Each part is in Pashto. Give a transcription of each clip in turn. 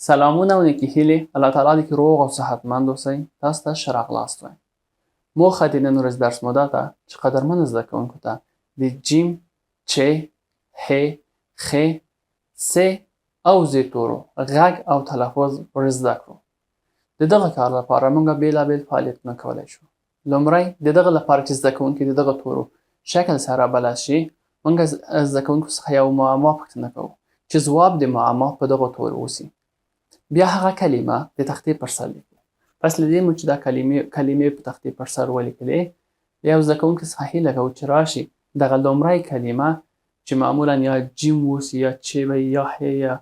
سلامونه و نیکی هیلې الله تعالی دې کې روغ او صحتمند اوسئ. تاسو ته ښه راغلاست وایم. موخه د نن ورځ درس مو دا ده چې قدرمنو زده کوونکو ته د جیم، چ، ح، خ، س او ز تورو غږ او تلفظ ور زده کړو. د دغه کار لپاره موږ بېلابېل فعالیتونه کولی شو. لومړی د دغه لپاره چې زده کوونکي د دغه تورو شکل سره بلد شي، موږ زده کوونکو څخه یو معما پوښتنه کوو چې ځواب د معما په دغه تورو اوسي. بیا هغه کلمه د تختې پر سر لیکو. پس له دې مو چې دا کلمې په تختې پر سر ولیکلې، یو زده کوونکي څخه هیله کوو چې راشي دغه لومړی کلمه چې معمولا یا جیم اوسي یا چ به یا ح یا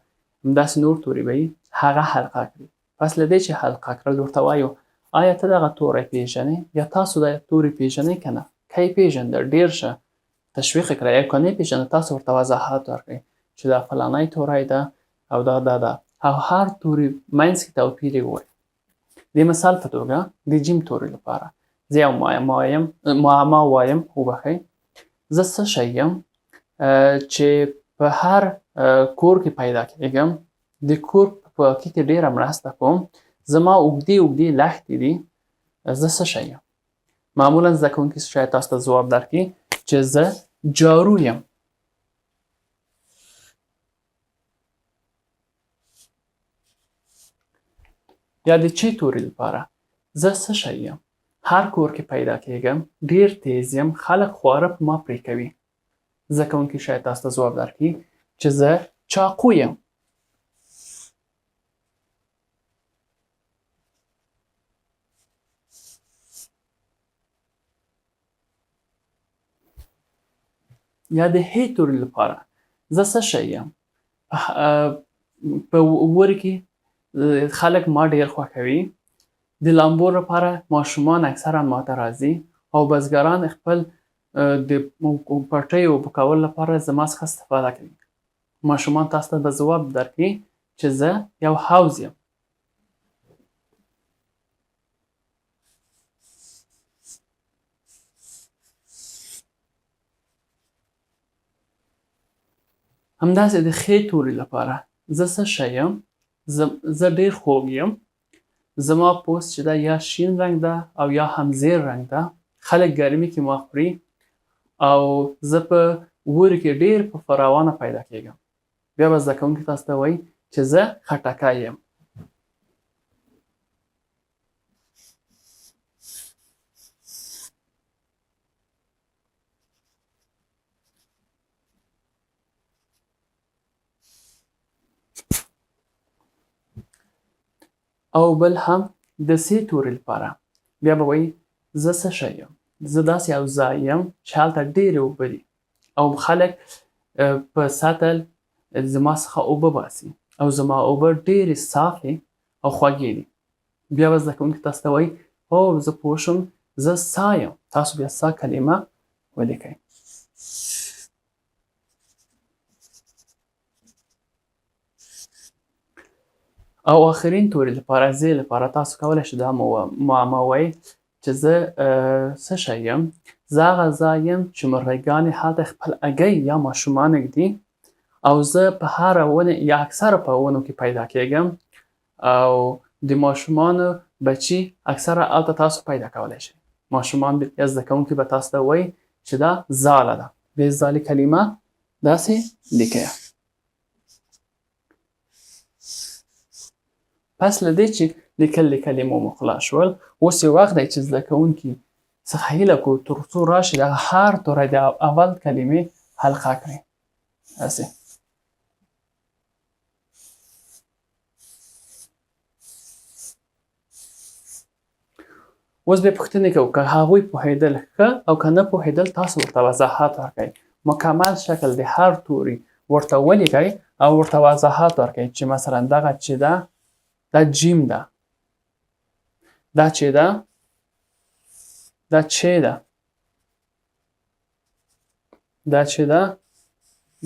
همداسې نور توري به وي، هغه حلقه کړي. پس له دې چې حلقه کړل ورته وایو آیا ته دغه توری پیژنې یا تاسو د توري پیژنئ که نه؟ که یې پیژنده ډېر ښه تشویق یې کړئ، که نه یې پیژنده تاسو ورته وضاحت ورکړئ چې دا فلانی توری ده او دا ده او هر توري منځ کې توپیر یې ووایئ. د مثال په توګه د جیم توري لپاره زه یو معما وایم، وبښئ. زه څه شی یم چې په هر کور کې پیدا کېږم، د کور په پاکۍ کې ډېره مرسته کوم، زما اوږدې لښتې دي، زه څه شی یم؟ معمولا زده کوونکي شاید تاسو ته ځواب درکړي چې زه جارو یم. یا د چ توري لپاره زه څه شی یم؟ هر کور کې پیدا کېږم، ډېر تیز یم، خلک خواړه په ما پرې کوي. زده کوونکي شاید تاسو ته ځواب درکړي چې زه چاقو یم. یا د ح توري لپاره زه څه شی یم؟ په اوړي کې خلک ما ډېر خوښوي. د لامبو لپاره ماشومان اکثرا ما ته راځي او بزګران خپل د پټیو اوبه کولو لپاره زما څخه استفاده کوي. ماشومان تاسو ته به ځواب درکړي چې زه یو حوض یم. همداسې د خ توري لپاره زه څه شی یم؟ زه ډېر خوږ یم. زما پوست چې ده یا شین رنګ ده او یا هم زیړ رنګ ده. خلک ګرمي کې ما خوري او زه په اوړي کې ډېر په فراوانه پیدا کېږم. بیا به زده کوونکي تاسو ته وایي چې زه خټکی یم. او بل هم د س توري لپاره بیا به وایي زه څه شی یم؟ زه داسې یو ځای یم چې هلته ډېرې اوبه دي او خلک په سطل زما څخه اوبه باسي او زما اوبه ډېرې صافې او خوږې دي. بیا به زده کوونکي تاسو ته وایي هو زه پوه شوم، زه سا یم. تاسو بیا سا کلمه ولیکئ. او آخرین توري لپاره ز لپاره تاسو کولی شئ دا معما وایئ چې زه څه شی یم؟ زه هغه ځای یم چې مرغیګانې هلته خپل هګۍ یا ماشومان ږدي او زه په هره ونه یا اکثره په ونو کې پیدا کېږم او د ماشومانو بچي اکثره هلته تاسو پیدا کولی شئ. ماشومان یا زده کوونکي به تاسو ته وایي چې دا زاله ده. بیا زالې کلمه داسې لیکئ. پس له دې چې لیکل د کلمو مو خلاص شول، اوس یې وخت دی چې زده کوونکي څخه هیله کوو تر څو راشي دغه هر توری د اول کلمې حلقه کړئ. هسې اوس بیا پوښتنې کوو که هغوی پوهېدل ښه او که نه پوهېدل تاسو ورته وضاحت ورکئ. مکمل شکل د هر توري ورته ولیکئ او ورته وضاحت ورکئ چې مثلا دغه چې ده دا جیم ده، دا چې ده دا چ ده، دا چې ده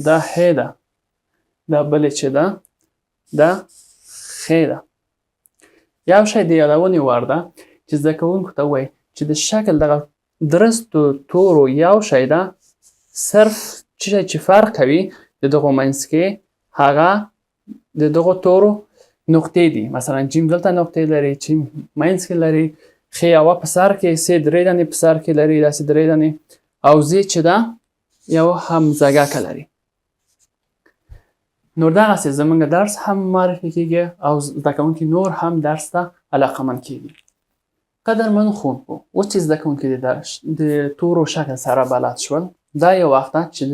دا ح ده، دا بلې چې ده دا خ ده. یو شی د یادونې وړ ده چې زده کوونکو ته ووایي چې د شکل دغه درستو تورو یو شی ده، صرف چې فرق کوي د دغو منځ کې هغه د دغو تورو نقطې دي. مثلا جیم دلته نقطې لري، چې مینځ کې لري، خ یوه په سر کې، س درې دانې په سر کې لري، داسې درې دانې، او زی چې ده یو همزږکه لري. نو دغسې زموږ درس هم معرفي کیږي او زده کوونکي نور هم درس ته علاقمند کیږي. قدرمن ښوونکو، اوس چې زده کوونکي د تورو شکل سره بلد شول، دا یو وخت ده چې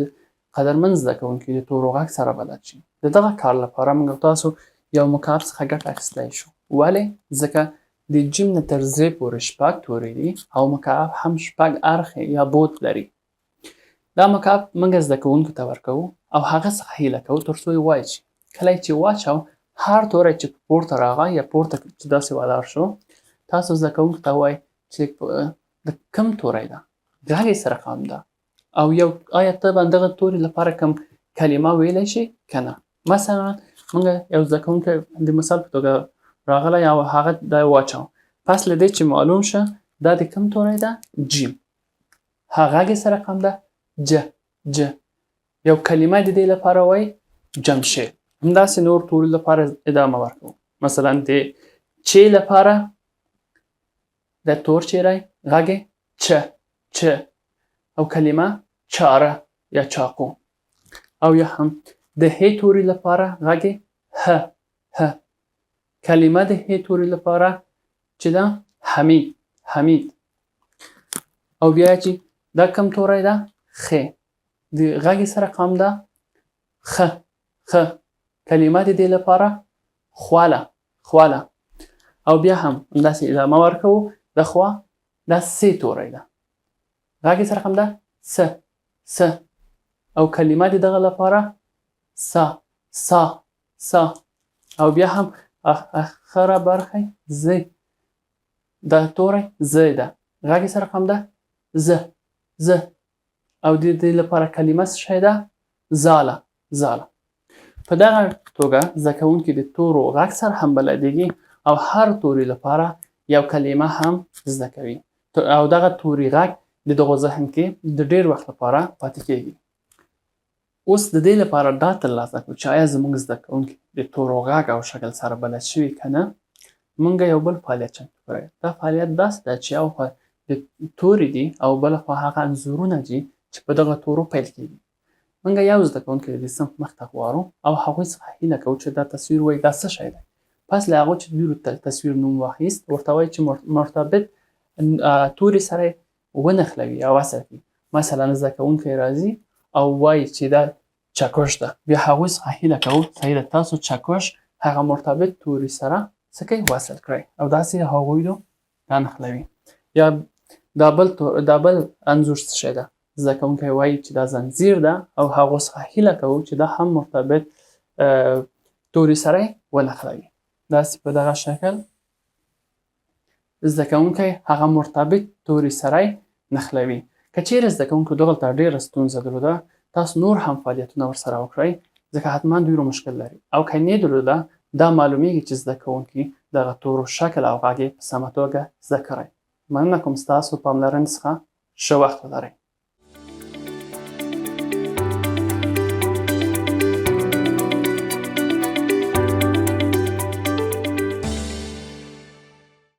قدرمن زده کوونکي د تورو غږ سره بلد شي. د دغه کار لپاره موږ تاسو یو مکعب څخه ګټه اخیستی شو. ولې؟ ځکه د جیم نه تر زې پورې شپږ توري دي او مکعب هم شپږ اړخې یا بود لري. دا مکعب موږ زده کوونکو ته ورکوو او هغه څخه هیله کوو تر څو یې واچي. کله چې واچو، هر توری چې پورته راغی یا پورته چې داسې ولاړ شو، تاسو زده کوونکو ته وایئ چې د کوم توری ده، غږ یې څه رقم ده، او یو آیا ته به دغه توري لپاره کوم کلمه ویلی شي که نه. مثلا موږ یو زده کوونکی د مثال په توګه راغلی او هغه دا واچو، پس له دې چې معلوم شه دا د کوم توری ده، جیم، غږ یې څه رقم ده، ج. یو کلمه د دې لپاره وایي جمشید. همداسې نور توري لپاره ادامه ورکوو. مثلا د چ لپاره د تور چیری غږ چ او کلمه چاره یا چاقو. او یا هم د ه توري لپاره غږ ه. کلمه د ه توري لپاره چې ده حمید. او بیا چې دا کوم توری ده، خ. د غږ څه رقم ده، خ. کلمه د دې لپاره خوله. او بیا هم همداسې ادامه ورکوو. د خوا دا س توری ده، غږ څه رقم ده، س. او کلمه د دغه لپاره سا. او بیا هم اخره برخه ز. دا توری ز ده، غږ څه رقم ده، ز. او د دې لپاره کلمه څه شی ده، زاله. په دغه توګه زده کوونکي د تورو غږ سره هم بلدیږي او هر توري لپاره یو کلمه هم زده کوي، او دغه توري غږ د دغو ذهن کې د ډیر وخت لپاره پاتې کیږي. اوس د دې لپاره دا ترلاسه کړو چې آیا زموږ زده کوونکي د تورو غږ او شکل سره بلد شوي که نه، موږ یو بل فعالیت چمتو کړی. دا فعالیت داسې ده چې یو خوا د توري دي او بله خوا هغه انځورونه دي چې په دغه تورو پیل کیږي. موږ یو زده کوونکی د صنف مخ ته غواړو او هغوی څخه هیله کوو چې دا تصویر وایي دا څه شی دی. پس له هغو چې دوی تصویر نوم واخیست، ورته وایي چې مرتبط توري سره ونښلوي یا وصل کړي. مثلا زده کوونکی راځي او وایي چې دا چکش ده، بیا هغوی څخه هیله کوو صحیح ده، تاسو چکش هغه مرتبط توري سره څه کوئ، وصل کړئ او داسې هغوی رو رانښلوي. یا دا بل انځور څه شی ده، زده کوونکی وایي چې دا زنځیر ده او هغو څخه هیله کوو چې دا هم مرتبط توري سره ونښلوي. داسې په دغه شکل زده کوونکی هغه مرتبط توري سره نښلوي. که چیرې زده کوونکو دغلته ډېره ستونزه درلوده، تاسو نور هم فعالیتونه ورسره وکړئ، ځکه حتما دوی رو مشکل لري. او که نه درلوده، دا معلومیږي چې زده کوونکي دغه تورو شکل او غږ په سمه توګه زده کړی. مننه کوم ستاسو پاملرنې څخه. ښه وخت ولرئ.